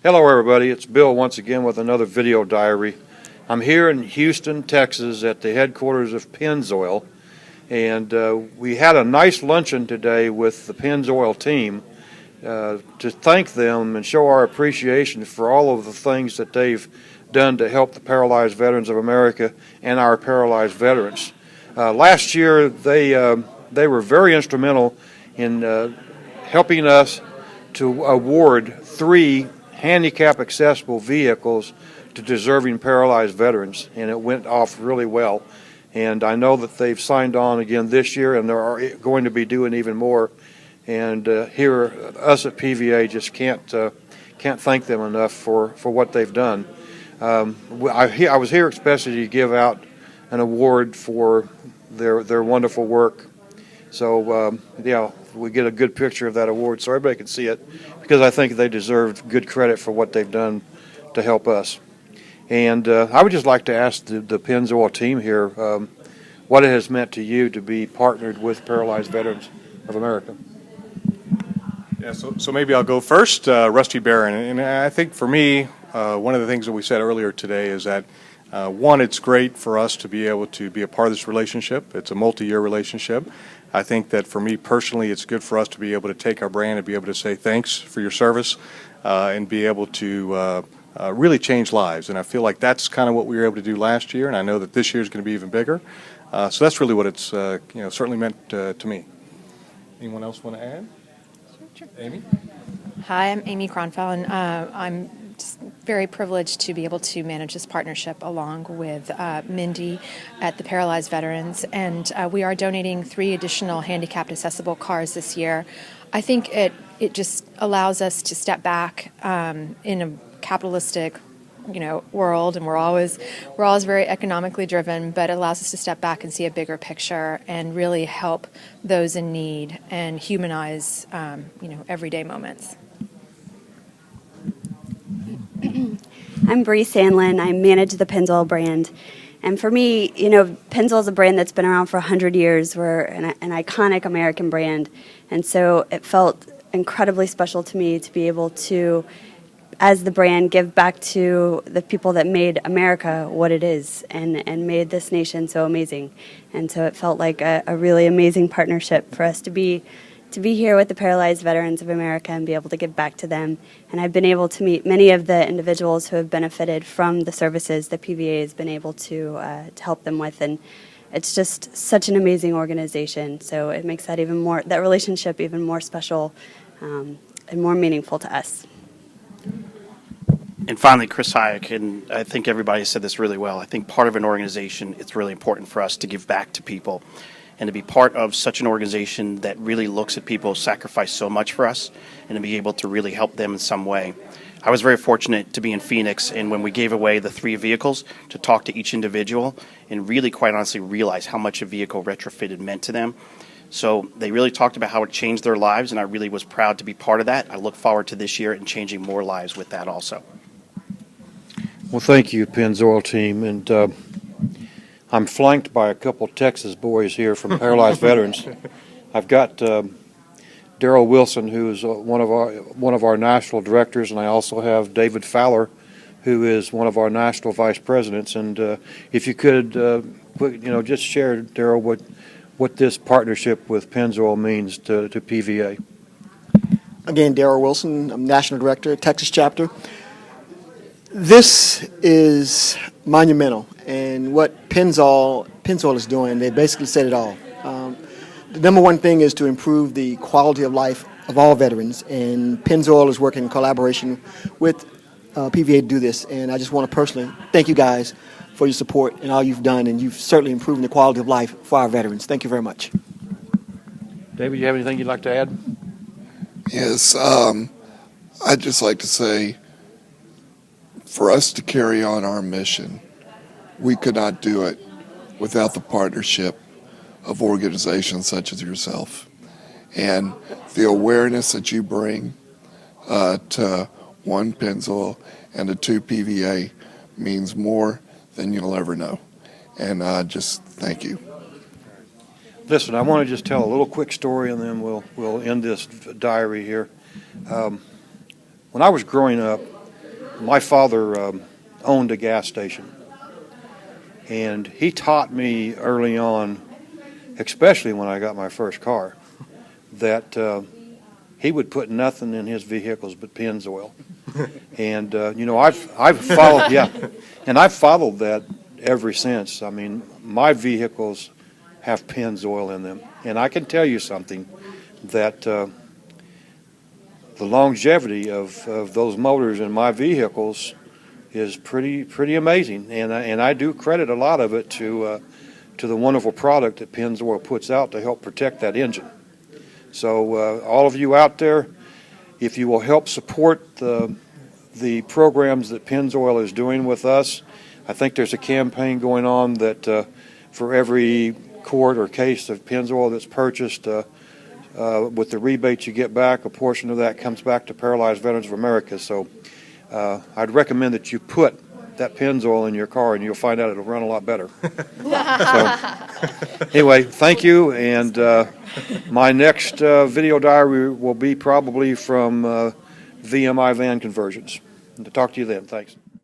Hello everybody, it's Bill once again with another video diary. I'm here in Houston, Texas at the headquarters of Pennzoil, and we had a nice luncheon today with the Pennzoil team to thank them and show our appreciation for all of the things that they've done to help the Paralyzed Veterans of America and our paralyzed veterans. Last year they were very instrumental in helping us to award 3 handicap accessible vehicles to deserving paralyzed veterans, and it went off really well. And I know that they've signed on again this year, and they're going to be doing even more. And here, us at PVA just can't thank them enough for what they've done. I was here especially to give out an award for their wonderful work. So yeah, we get a good picture of that award so everybody can see it, because I think they deserve good credit for what they've done to help us. And I would just like to ask the Pennzoil team here what it has meant to you to be partnered with Paralyzed Veterans of America. Yeah, so maybe I'll go first, Rusty Barron. And I think for me, one of the things that we said earlier today is that one, it's great for us to be able to be a part of this relationship. It's a multi-year relationship. I think that for me personally, it's good for us to be able to take our brand and be able to say thanks for your service and be able to really change lives. And I feel like that's kind of what we were able to do last year, and I know that this year is going to be even bigger. So that's really what it's certainly meant to me. Anyone else want to add? Sure. Amy? Hi, I'm Amy Cronfell, and I'm just very privileged to be able to manage this partnership along with Mindy at the Paralyzed Veterans. And we are donating 3 additional handicapped accessible cars this year. I think it just allows us to step back in a capitalistic world, and we're always very economically driven, but it allows us to step back and see a bigger picture and really help those in need and humanize everyday moments. I'm Bree Sandlin. I manage the Pennzoil brand. And for me, Pennzoil is a brand that's been around for 100 years. We're an iconic American brand. And so it felt incredibly special to me to be able to, as the brand, give back to the people that made America what it is and made this nation so amazing. And so it felt like a really amazing partnership for us to be here with the Paralyzed Veterans of America and be able to give back to them. And I've been able to meet many of the individuals who have benefited from the services that PVA has been able to help them with. And it's just such an amazing organization. So it makes that relationship even more special and more meaningful to us. And finally, Chris Hayek, and I think everybody said this really well. I think part of an organization, it's really important for us to give back to people and to be part of such an organization that really looks at people who sacrifice so much for us and to be able to really help them in some way. I was very fortunate to be in Phoenix, and when we gave away the 3 vehicles, to talk to each individual and really, quite honestly, realize how much a vehicle retrofitted meant to them. So they really talked about how it changed their lives, and I really was proud to be part of that. I look forward to this year and changing more lives with that also. Well, thank you, Pennzoil team, and I'm flanked by a couple Texas boys here from Paralyzed Veterans. I've got Darryl Wilson, who is one of our national directors, and I also have David Fowler, who is one of our national vice presidents. And if you could, just share, Darryl, what this partnership with Pennzoil means to PVA. Again, Darryl Wilson, I'm national director, Texas chapter. This is monumental, and what Pennzoil is doing, they basically said it all. The number one thing is to improve the quality of life of all veterans, and Pennzoil is working in collaboration with PVA to do this. And I just want to personally thank you guys for your support and all you've done, and you've certainly improved the quality of life for our veterans. Thank you very much. David, you have anything you'd like to add? Yes, I'd just like to say, for us to carry on our mission, we could not do it without the partnership of organizations such as yourself. And the awareness that you bring to 1 Pennzoil and to 2 PVA means more than you'll ever know. And just thank you. Listen, I want to just tell a little quick story, and then we'll end this diary here. When I was growing up, my father owned a gas station, and he taught me early on, especially when I got my first car, that he would put nothing in his vehicles but Pennzoil. And I've followed, and I've followed that ever since. I mean, my vehicles have Pennzoil in them, and I can tell you something, that the longevity of those motors in my vehicles is pretty amazing, and I do credit a lot of it to the wonderful product that Pennzoil puts out to help protect that engine. So all of you out there, if you will help support the programs that Pennzoil is doing with us, I think there's a campaign going on that for every quart or case of Pennzoil that's purchased, with the rebates you get back, a portion of that comes back to Paralyzed Veterans of America. So I'd recommend that you put that Pennzoil in your car, and you'll find out it'll run a lot better. So, anyway, thank you, and my next video diary will be probably from VMI van conversions. And to talk to you then, thanks.